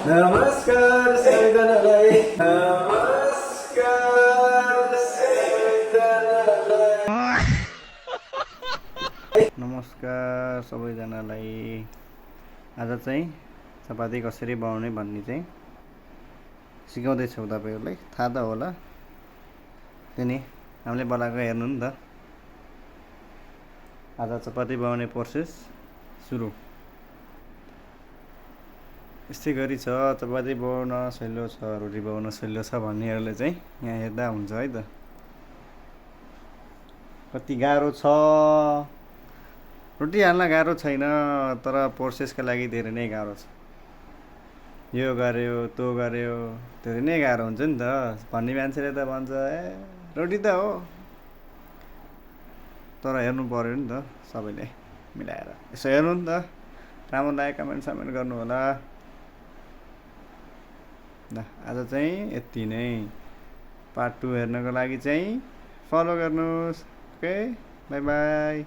नमस्कार सबैजनालाई नमस्कार सबैजनालाई नमस्कार सबैजनालाई। आज चाहिँ चपाती कसरी बनाउने भन्ने चाहिँ सिकाउँदैछौँ तपाईँहरूलाई। थाहा त होला, त्यो नि हामीले बनाएको हेर्नु नि त। आज चपाती बनाउने प्रोसेस सुरु। यस्तै गरी छ, चपाती बनाउन सजिलो छ, रोटी बनाउन सजिलो छ भन्नेहरूले चाहिँ यहाँ हेर्दा हुन्छ है त। कति गाह्रो छ। रोटी हाल्न गाह्रो छैन, तर प्रोसेसका लागि धेरै नै गाह्रो छ। यो गर्यो त्यो गर्यो, धेरै नै गाह्रो हुन्छ नि त। भन्ने मान्छेले त भन्छ ए रोटी त हो, तर हेर्नु पऱ्यो नि त सबैले मिलाएर। यसो हेर्नु नि त, राम्रो लाग्यो कमेन्ट समेन्ट गर्नु होला। ल आज चाहिँ यति नै। पार्ट 2 हेर्नको लागि चाहिँ फलो गर्नुहोस्। Okay, by by.